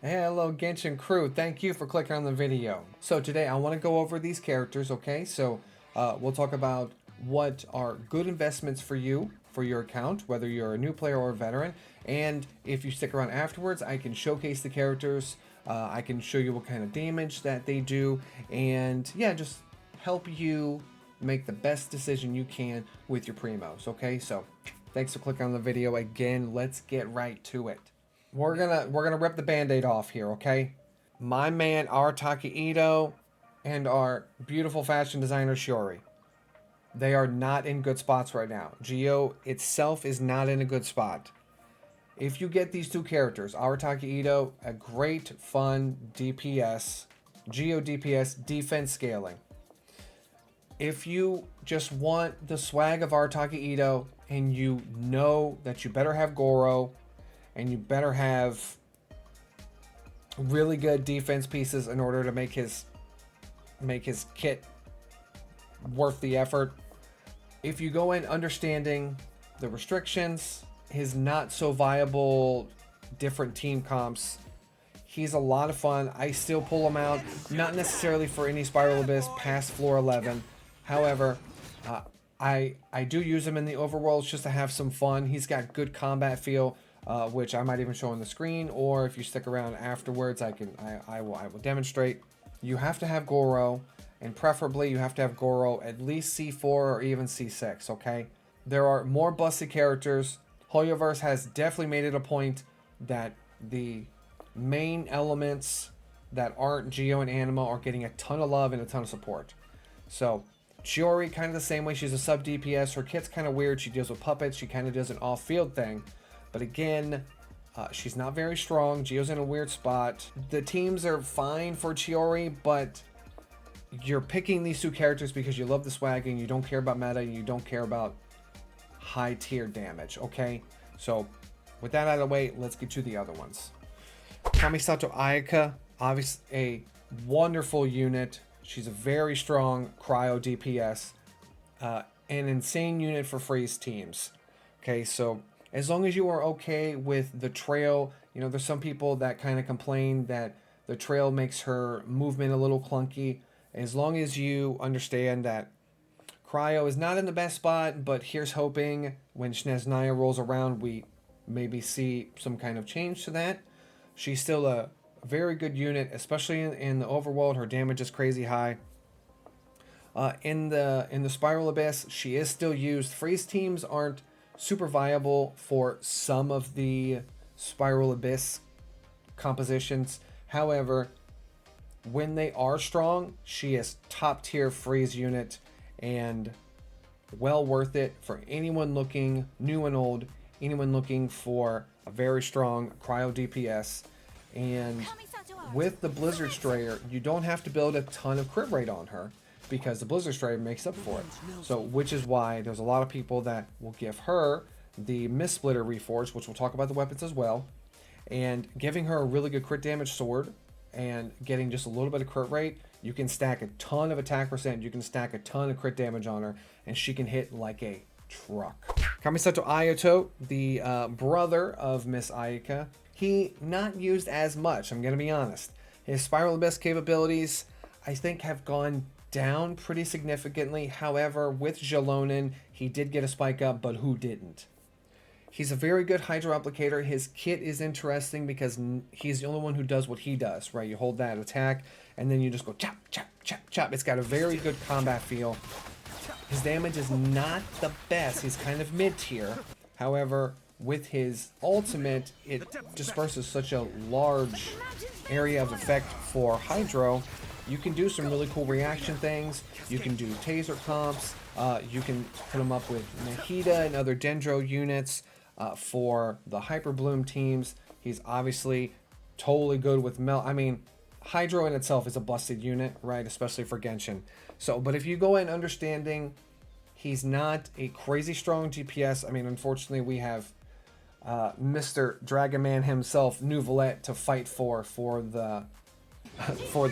Hello Genshin crew, thank you for clicking on the video. So today I want to go over these characters, okay? So we'll talk about what are good investments for you, for your account, whether you're a new player or a veteran. And if you stick around afterwards, I can showcase the characters, I can show you what kind of damage that they do, and yeah, just help you make the best decision you can with your primos, okay? So thanks for clicking on the video again. Let's get right to it. We're gonna rip the band-aid off here, okay? My man Aarataki Ito and our beautiful fashion designer Chiori. They are not in good spots right now. Geo itself is not in a good spot. If you get these two characters, Aarataki Ito, a great fun DPS, Geo DPS defense scaling. If you just want the swag of Aarataki Ito and you know that you better have Goro and you better have really good defense pieces in order to make his kit worth the effort. If you go in understanding the restrictions, his not so viable different team comps, he's a lot of fun. I still pull him out, not necessarily for any Spiral Abyss past floor 11. However, I do use him in the overworlds just to have some fun. He's got good combat feel, which I might even show on the screen, or if you stick around afterwards, I will demonstrate. You have to have Goro, and preferably you have to have Goro at least C4 or even C6, okay? There are more busted characters. Hoyoverse has definitely made it a point that the main elements that aren't Geo and Anima are getting a ton of love and a ton of support. So Chiori, kind of the same way. She's a sub DPS. Her kit's kind of weird. She deals with puppets. She kind of does an off-field thing. But again, she's not very strong. Geo's in a weird spot. The teams are fine for Chiori, but you're picking these two characters because you love the swag and you don't care about meta and you don't care about high tier damage, okay? So with that out of the way, let's get to the other ones. Kamisato Ayaka, obviously a wonderful unit. She's a very strong cryo DPS, an insane unit for freeze teams. Okay, so as long as you are okay with the trail, you know, there's some people that kind of complain that the trail makes her movement a little clunky. As long as you understand that cryo is not in the best spot, but here's hoping when Snezhnaya rolls around, we maybe see some kind of change to that. She's still a very good unit, especially in the overworld. Her damage is crazy high. In the Spiral Abyss, she is still used. Freeze teams aren't super viable for some of the Spiral Abyss compositions. However, when they are strong, she is top tier freeze unit and well worth it for anyone looking, new and old, anyone looking for a very strong cryo DPS. And with the Blizzard Strayer, you don't have to build a ton of crit rate on her because the Blizzard Strayer makes up for it. So, which is why there's a lot of people that will give her the Mist Splitter Reforged, which we'll talk about the weapons as well, and giving her a really good crit damage sword and getting just a little bit of crit rate. You can stack a ton of attack percent, you can stack a ton of crit damage on her, and she can hit like a truck. Kamisato Ayato, the brother of Miss Ayaka, he not used as much, I'm gonna be honest. His Spiral Abyss capabilities, I think, have gone down pretty significantly. However, with Jalonin, he did get a spike up, but who didn't? He's a very good Hydro Applicator. His kit is interesting because he's the only one who does what he does, right? You hold that attack, and then you just go chop, chop, chop, chop. It's got a very good combat feel. His damage is not the best. He's kind of mid-tier. However, with his ultimate, it disperses such a large area of effect for Hydro. You can do some really cool reaction things. You can do taser comps. You can put them up with Nahida and other Dendro units for the Hyper Bloom teams. He's obviously totally good with Melt. I mean, Hydro in itself is a busted unit, right? Especially for Genshin. So, but if you go in understanding he's not a crazy strong DPS, I mean, unfortunately, we have Mr. Dragon Man himself, Nuvolette, to fight for the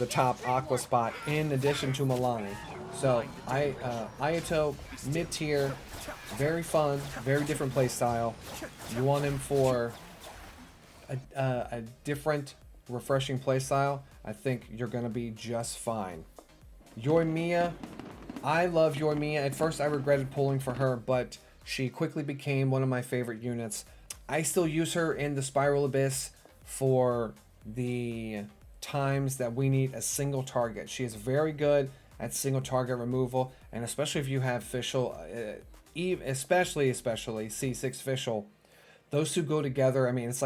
top Aqua spot in addition to Milani. So Ayato, mid-tier, very fun, very different play style. You want him for a different refreshing playstyle, I think you're going to be just fine. Yoimiya. I love Yoimiya. At first I regretted pulling for her, but she quickly became one of my favorite units. I still use her in the Spiral Abyss for the times that we need a single target. She is very good at single target removal, and especially if you have Fischl, especially C6 Fischl, those two go together. I mean, it's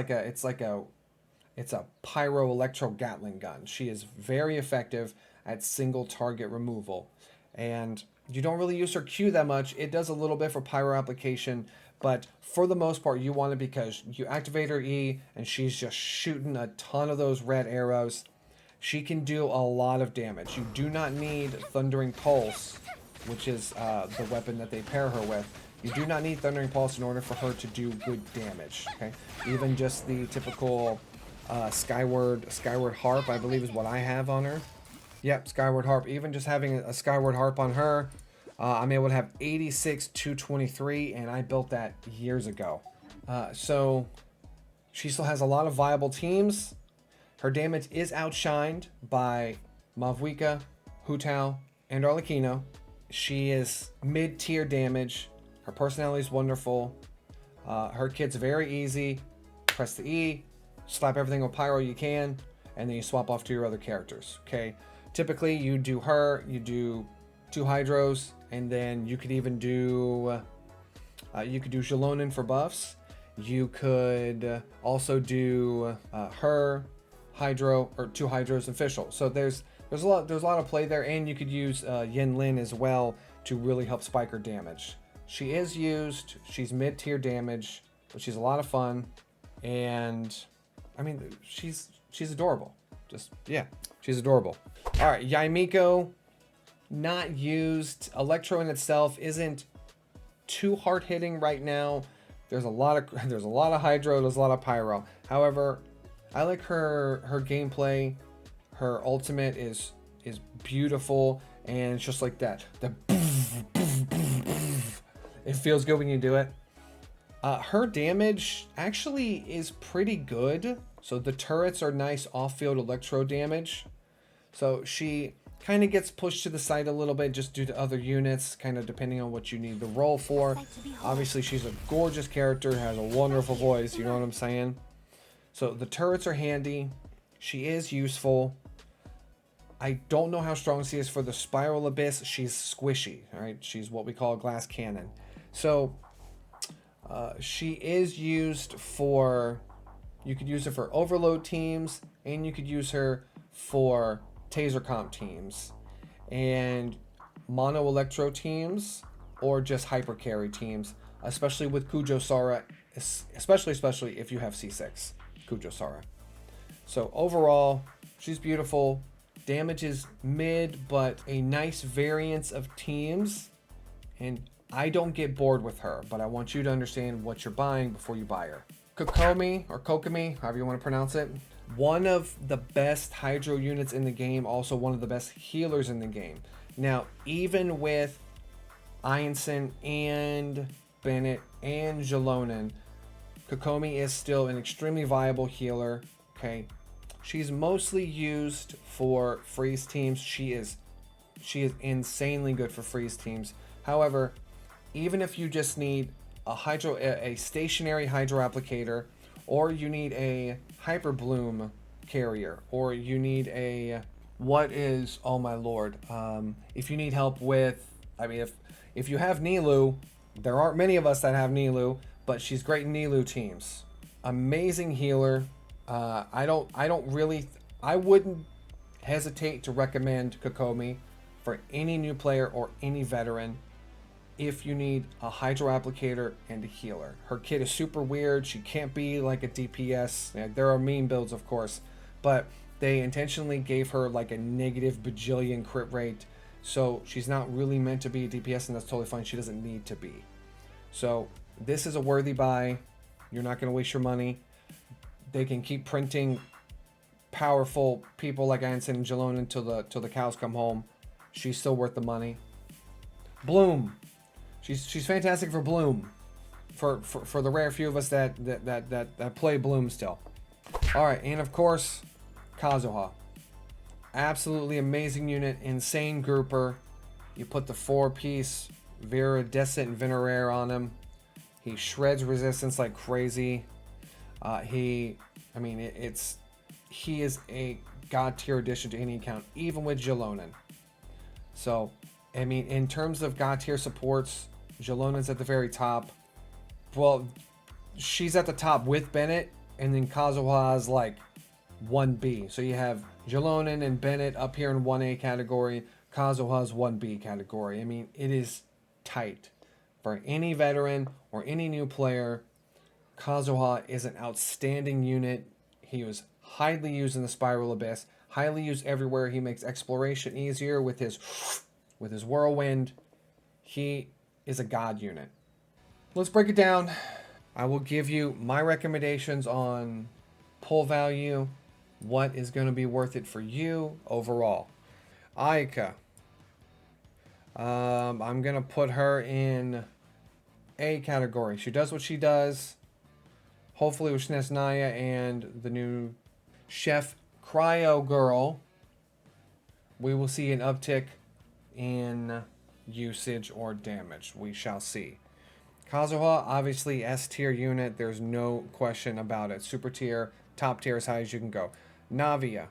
a pyro electro Gatling gun. She is very effective at single target removal, and you don't really use her Q that much. It does a little bit for pyro application, but for the most part you want it because you activate her E and she's just shooting a ton of those red arrows. She can do a lot of damage. You do not need Thundering Pulse, which is the weapon that they pair her with. You do not need Thundering Pulse in order for her to do good damage. Okay, even just the typical Skyward Harp, I believe, is what I have on her. Yep, Skyward Harp. Even just having a Skyward Harp on her, I'm able to have 86 223, and I built that years ago. So she still has a lot of viable teams. Her damage is outshined by Mavwika, Hu Tao, and Arlecchino. She is mid-tier damage. Her personality is wonderful. Her kit's very easy. Press the E, slap everything with Pyro you can, and then you swap off to your other characters. Okay. Typically, you do her, you do 2 Hydros, and then you could even do Jalonin for buffs. You could also do her, Hydro, or 2 Hydros and Fischl. So there's a lot of play there, and you could use Yin Lin as well to really help spike her damage. She is used. She's mid-tier damage, but she's a lot of fun, and I mean she's adorable. She's adorable. All right, Yae Miko, not used. Electro in itself isn't too hard hitting right now. There's a lot of Hydro, there's a lot of Pyro. However, I like her gameplay. Her ultimate is beautiful, and it's just like that. It feels good when you do it. Her damage actually is pretty good. So the turrets are nice off-field electro damage. So she kind of gets pushed to the side a little bit just due to other units, kind of depending on what you need the role for. Obviously, she's a gorgeous character, has a wonderful voice, you know what I'm saying? So the turrets are handy. She is useful. I don't know how strong she is for the Spiral Abyss. She's squishy, all right? She's what we call a glass cannon. So she is used for... You could use her for overload teams, and you could use her for taser comp teams, and mono electro teams, or just hyper carry teams, especially with Kujo Sara, especially if you have C6 Kujo Sara. So overall, she's beautiful. Damage is mid, but a nice variance of teams, and I don't get bored with her, but I want you to understand what you're buying before you buy her. Kokomi, or Kokomi, however you want to pronounce it. One of the best Hydro units in the game, also one of the best healers in the game. Now, even with Einson and Bennett and Jalonin, Kokomi is still an extremely viable healer, okay? She's mostly used for freeze teams. She is insanely good for freeze teams. However, even if you just need a stationary Hydro applicator, or you need a Hyper Bloom carrier, or you need a oh my lord, if you need help with, I mean, if you have Nilou, there aren't many of us that have Nilou, but she's great in Nilou teams. Amazing healer. I wouldn't hesitate to recommend Kokomi for any new player or any veteran if you need a Hydro applicator and a healer. Her kit is super weird. She can't be like a DPS. There are meme builds, of course, but they intentionally gave her like a negative bajillion crit rate, so she's not really meant to be a DPS, and that's totally fine. She doesn't need to be. So this is a worthy buy. You're not going to waste your money. They can keep printing powerful people like Einstein and Jalonin till the cows come home. She's still worth the money. Bloom. She's fantastic for Bloom. For the rare few of us that play Bloom still. All right, and of course, Kazuha. Absolutely amazing unit, insane grouper. You put the 4-piece Viridescent Venerare on him. He shreds resistance like crazy. He is a god tier addition to any account, even with Jalonen. So, I mean, in terms of god tier supports, Jalonen's at the very top. Well, she's at the top with Bennett, and then Kazuha's like 1B. So you have Jalonen and Bennett up here in 1A category. Kazuha's 1B category. I mean, it is tight. For any veteran or any new player, Kazuha is an outstanding unit. He was highly used in the Spiral Abyss, highly used everywhere. He makes exploration easier with his whirlwind. He is a god unit. Let's break it down. I will give you my recommendations on pull value, what is going to be worth it for you overall. Ayaka. I'm going to put her in A category. She does what she does. Hopefully with Naya and the new Chef Cryo Girl, we will see an uptick in usage or damage. We shall see. Kazuha, obviously S tier unit. There's no question about it. Super tier, top tier, as high as you can go. Navia.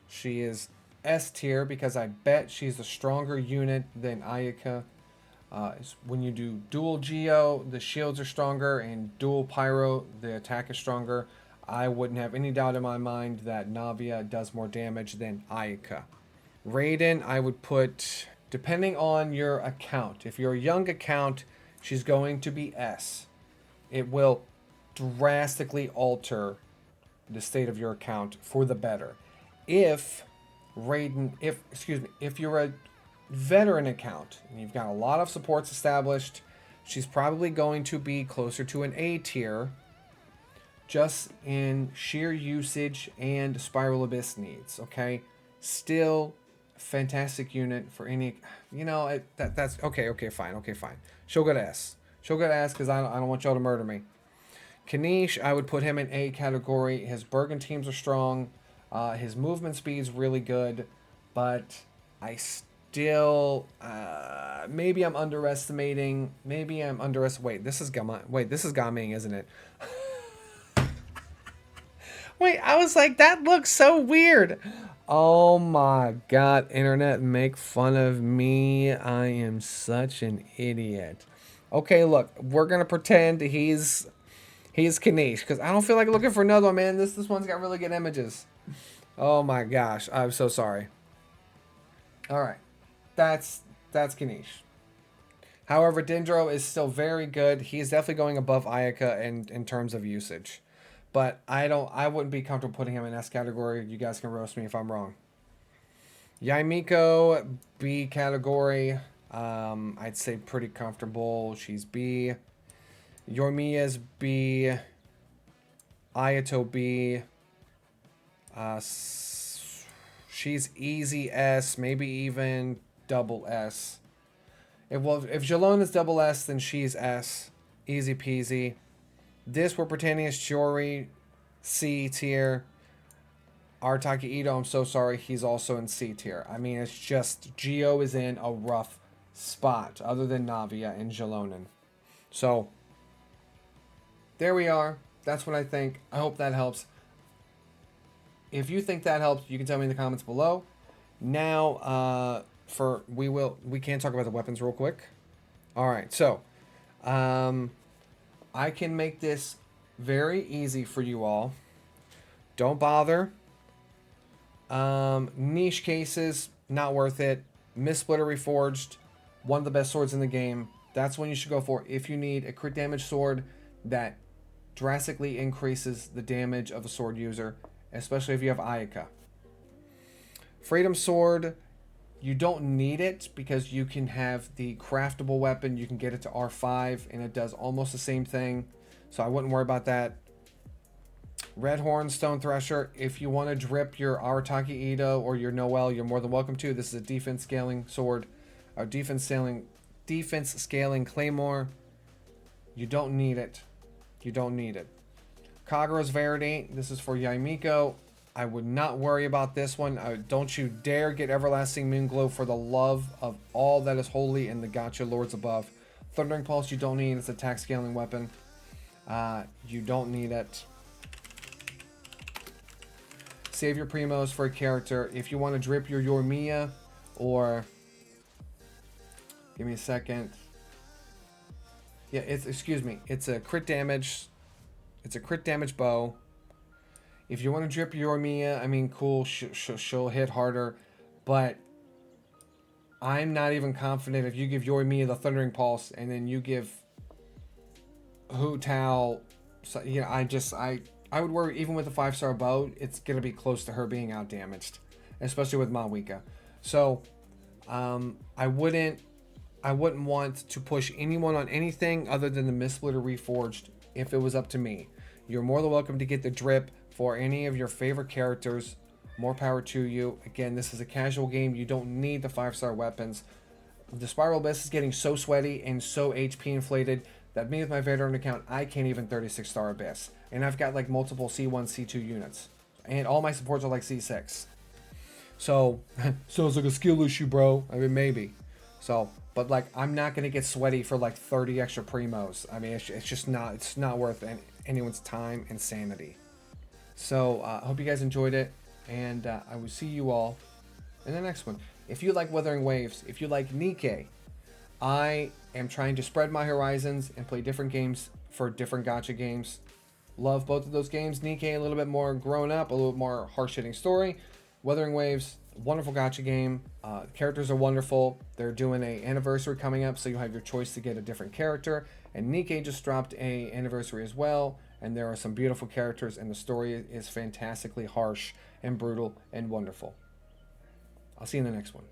She is S tier because I bet she's a stronger unit than Ayaka. When you do dual Geo, the shields are stronger, and dual Pyro, the attack is stronger. I wouldn't have any doubt in my mind that Navia does more damage than Ayaka. Raiden, I would put, depending on your account. If you're a young account, she's going to be S. It will drastically alter the state of your account for the better. If you're a veteran account and you've got a lot of supports established, she's probably going to be closer to an A tier, just in sheer usage and Spiral Abyss needs. Okay, still fantastic unit for any, that's okay, fine. She'll go to S. Because I don't want y'all to murder me. Kanish, I would put him in A category. His Bergen teams are strong. His movement speed's really good, but I still, maybe I'm underestimating. Wait, this is Gaming, isn't it? Wait, I was like, that looks so weird. Oh my god, internet, make fun of me. I am such an idiot. Okay, look, we're gonna pretend he's Kanish, because I don't feel like looking for another one, man. This one's got really good images. Oh my gosh, I'm so sorry. Alright. That's Kanish. However, Dendro is still very good. He's definitely going above Ayaka in terms of usage. But I wouldn't be comfortable putting him in S category. You guys can roast me if I'm wrong. Yae Miko, B category. I'd say pretty comfortable. She's B. Yoimiya's B. Ayato B. She's easy S, maybe even double S. If Jalon is double S, then she's S. Easy peasy. This we're pretending is chiori, C tier. Aarataki Ito, I'm so sorry, he's also in C tier. I mean, it's just Geo is in a rough spot, other than Navia and Jalonen. So there we are. That's what I think. I hope that helps. If you think that helps, you can tell me in the comments below. Now, we can talk about the weapons real quick. All right, so I can make this very easy for you all. Don't bother. Niche cases, not worth it. Mistsplitter Reforged, one of the best swords in the game. That's when you should go for if you need a crit damage sword that drastically increases the damage of a sword user, especially if you have Ayaka. Freedom Sword, you don't need it because you can have the craftable weapon. You can get it to R5 and it does almost the same thing. So I wouldn't worry about that. Red Horn Stone Thresher, if you want to drip your Aarataki Ito or your Noel, you're more than welcome to. This is a defense scaling sword, or defense scaling claymore. You don't need it. You don't need it. Kagura's Verity, this is for Yae Miko. I would not worry about this one. Don't you dare get Everlasting Moonglow for the love of all that is holy and the Gacha Lords above. Thundering Pulse you don't need. It's a attack scaling weapon. You don't need it. Save your primos for a character. If you want to drip your Yoimiya or... Give me a second. Yeah, excuse me. It's a crit damage. It's a crit damage bow. If you want to drip your Yoimiya, I mean, cool. She'll hit harder. But I'm not even confident if you give Yoimiya the Thundering Pulse and then you give Hu Tao... So, you know, I would worry, even with a 5-star bow, it's going to be close to her being out damaged. Especially with Mawika. So, I wouldn't want to push anyone on anything other than the Mist Splitter Reforged if it was up to me. You're more than welcome to get the drip for any of your favorite characters. More power to you. Again, this is a casual game. You don't need the 5-star weapons. The Spiral Abyss is getting so sweaty and so HP inflated that me with my veteran account, I can't even 36-star Abyss. And I've got like multiple C1, C2 units. And all my supports are like C6. So, sounds like a skill issue, bro. I mean, maybe. So, but like, I'm not going to get sweaty for like 30 extra primos. I mean, it's just not, it's not worth anyone's time and sanity. So, I hope you guys enjoyed it. And I will see you all in the next one. If you like Wuthering Waves, if you like Nikkei, I am trying to spread my horizons and play different games for different gacha games. Love both of those games. Nikkei, a little bit more grown up, a little bit more harsh-hitting story. Wuthering Waves, wonderful gacha game. Characters are wonderful. They're doing an anniversary coming up, so you have your choice to get a different character. And Nikkei just dropped a anniversary as well, and there are some beautiful characters, and the story is fantastically harsh and brutal and wonderful. I'll see you in the next one.